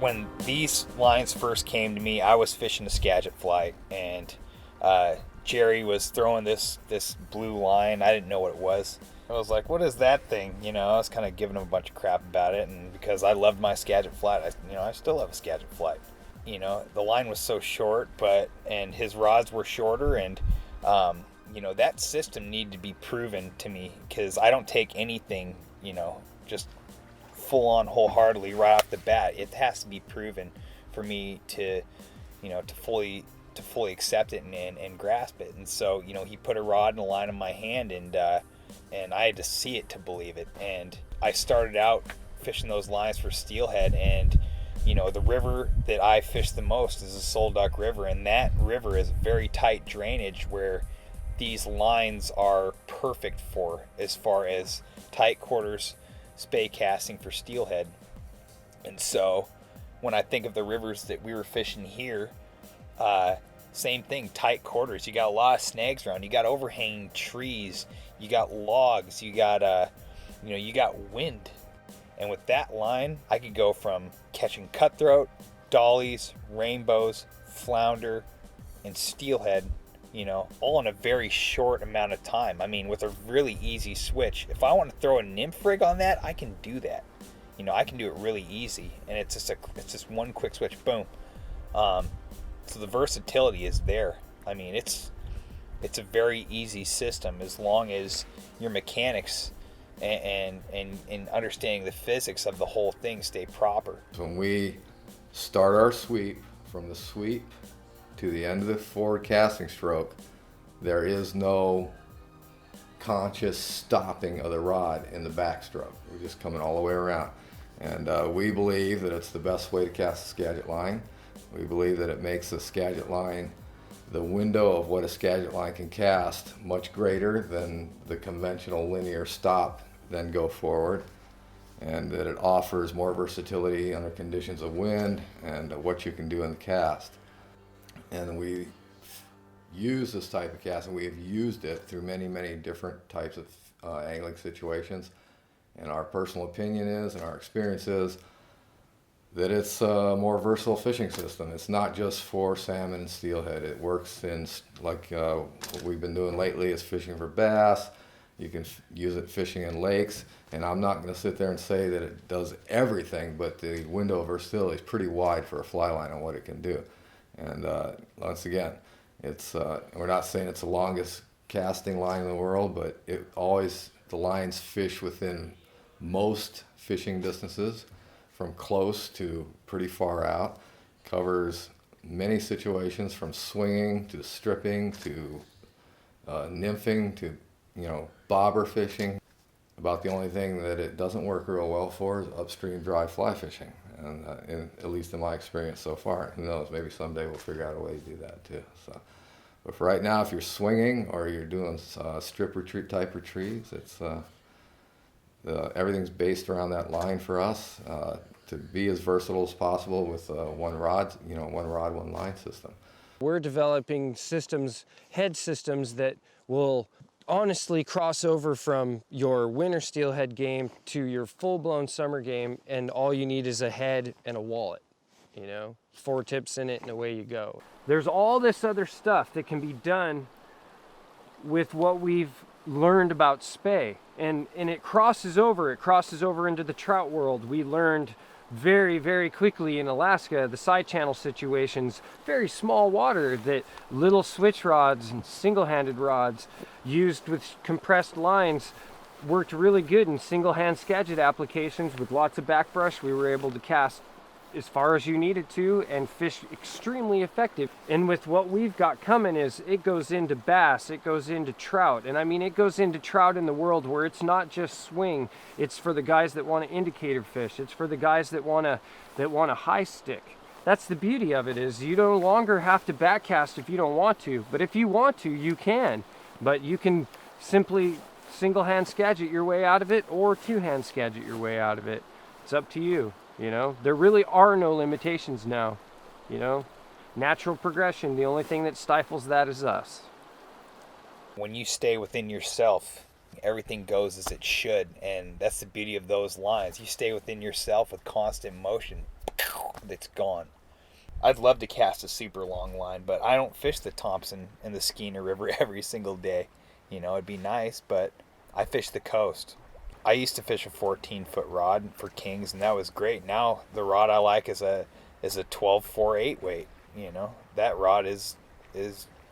when these lines first came to me, I was fishing a Skagit fly, and Jerry was throwing this blue line. I didn't know what it was. I was like, "What is that thing?" I was kind of giving him a bunch of crap about it, and because I loved my Skagit flat, I still love a Skagit flat. The line was so short, and his rods were shorter, and that system needed to be proven to me, because I don't take anything, just full on wholeheartedly right off the bat. It has to be proven for me to fully accept it and grasp it. And so he put a rod and a line in my hand, and I had to see it to believe it. And I started out fishing those lines for steelhead, and the river that I fish the most is the Soul Duck River, and that river is very tight drainage where these lines are perfect for, as far as tight quarters spay casting for steelhead. And so when I think of the rivers that we were fishing here, same thing, tight quarters. You got a lot of snags around. You got overhanging trees. You got logs. You got you got wind. And with that line, I could go from catching cutthroat, dollies, rainbows, flounder, and steelhead, all in a very short amount of time. I mean, with a really easy switch. If I want to throw a nymph rig on that, I can do that. I can do it really easy, and it's just one quick switch, boom. So the versatility is there. I mean, it's a very easy system as long as your mechanics and understanding the physics of the whole thing stay proper. When we start our sweep, from the sweep to the end of the forward casting stroke, there is no conscious stopping of the rod in the backstroke. We're just coming all the way around. And we believe that it's the best way to cast a Skagit line. We believe that it makes the Skagit line, the window of what a Skagit line can cast, much greater than the conventional linear stop, then go forward. And that it offers more versatility under conditions of wind and what you can do in the cast. And we use this type of casting. We have used it through many, many different types of angling situations. And our personal opinion is, and our experience is, that it's a more versatile fishing system. It's not just for salmon and steelhead. It works in, like what we've been doing lately is fishing for bass. You can use it fishing in lakes. And I'm not going to sit there and say that it does everything, but the window of versatility is pretty wide for a fly line on what it can do. And once again, we're not saying it's the longest casting line in the world, but the lines fish within most fishing distances, from close to pretty far out. Covers many situations, from swinging to stripping to nymphing to bobber fishing. About the only thing that it doesn't work real well for is upstream dry fly fishing, and at least in my experience so far. Who knows, maybe someday we'll figure out a way to do that too. So, but for right now, if you're swinging or you're doing strip retreat type retreats, everything's based around that line for us, to be as versatile as possible with one rod, one line system. We're developing head systems that will honestly cross over from your winter steelhead game to your full-blown summer game, and all you need is a head and a wallet, 4 tips in it and away you go. There's all this other stuff that can be done with what we've learned about spay, and it crosses over into the trout world. We learned very, very quickly in Alaska, the side channel situations, very small water, that little switch rods and single-handed rods used with compressed lines worked really good in single-hand Skagit applications. With lots of backbrush, we were able to cast as far as you needed to and fish extremely effective. And with what we've got coming is it goes into bass, it goes into trout. And I mean, it goes into trout in the world where it's not just swing. It's for the guys that want to indicator fish. It's for the guys that want to high stick. That's the beauty of it, is you no longer have to backcast if you don't want to. But if you want to, you can. But you can simply single-hand Skagit your way out of it, or two-hand Skagit your way out of it. It's up to you. There really are no limitations now. Natural progression, the only thing that stifles that is us. When you stay within yourself, everything goes as it should, and that's the beauty of those lines. You stay within yourself with constant motion. it's gone. I'd love to cast a super long line, but I don't fish the Thompson and the Skeena River every single day. You know, it'd be nice, but I fish the coast. I used to fish a 14-foot rod for kings, and that was great. Now the rod I like is a 12.48 weight. You know, that rod is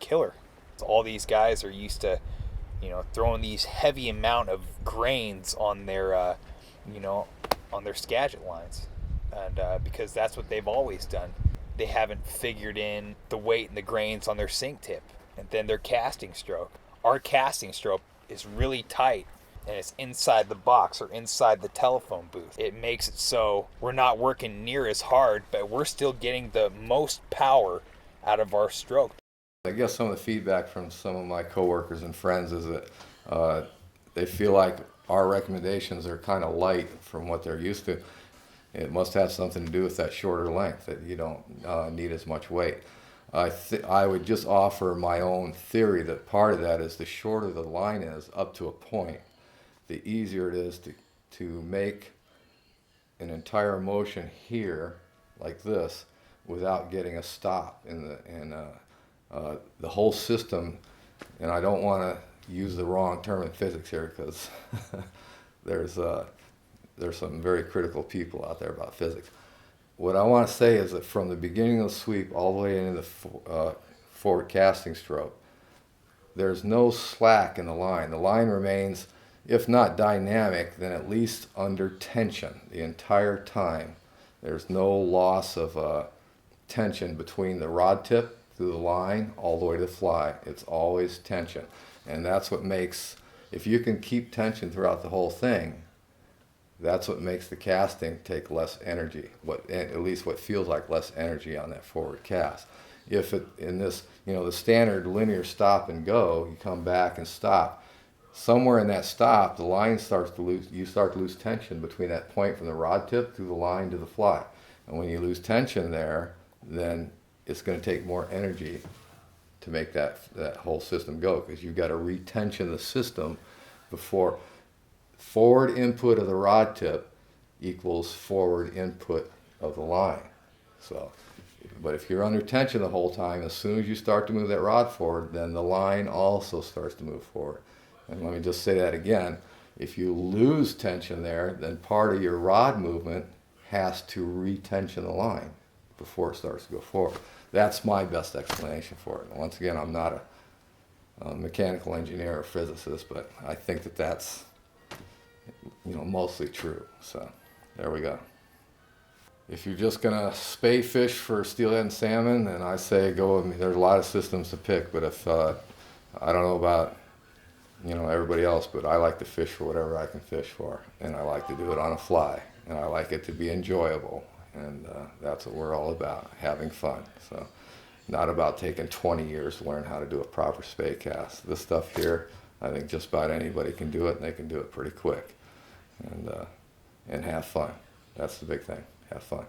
killer. So all these guys are used to, you know, throwing these heavy amount of grains on their, you know, on their Skagit lines, and because that's what they've always done. They haven't figured in the weight and the grains on their sink tip, and then their casting stroke. Our casting stroke is really tight, and it's inside the box or inside the telephone booth. It makes it so we're not working near as hard, but we're still getting the most power out of our stroke. I guess some of the feedback from some of my coworkers and friends is that they feel like our recommendations are kind of light from what they're used to. It must have something to do with that shorter length, that you don't need as much weight. I would just offer my own theory that part of that is the shorter the line is up to a point, the easier it is to make an entire motion here like this without getting a stop in the whole system. And I don't want to use the wrong term in physics here, because there's some very critical people out there about physics. What I want to say is that from the beginning of the sweep all the way into the forward casting stroke, there's no slack in the line. The line remains, if not dynamic, then at least under tension the entire time. There's no loss of tension between the rod tip through the line all the way to the fly. It's always tension. And that's what makes, if you can keep tension throughout the whole thing, that's what makes the casting take less energy, at least what feels like less energy on that forward cast. If it, in this, you know, the standard linear stop and go, you come back and stop, somewhere in that stop, the line starts to lose, you start to lose tension between that point from the rod tip through the line to the fly. And when you lose tension there, then it's going to take more energy to make that whole system go, because you've got to retension the system before. Forward input of the rod tip equals forward input of the line. So, but if you're under tension the whole time, as soon as you start to move that rod forward, then the line also starts to move forward. And let me just say that again. If you lose tension there, then part of your rod movement has to retension the line before it starts to go forward. That's my best explanation for it. And once again, I'm not a mechanical engineer or physicist, but I think that that's, you know, mostly true. So there we go. If you're just gonna spay fish for steelhead and salmon, then I say go. I mean, there's a lot of systems to pick, but if I don't know about, you know, everybody else, but I like to fish for whatever I can fish for, and I like to do it on a fly, and I like it to be enjoyable, and that's what we're all about, having fun. So not about taking 20 years to learn how to do a proper spay cast. This stuff here, I think just about anybody can do it, and they can do it pretty quick, and have fun. That's the big thing. Have fun.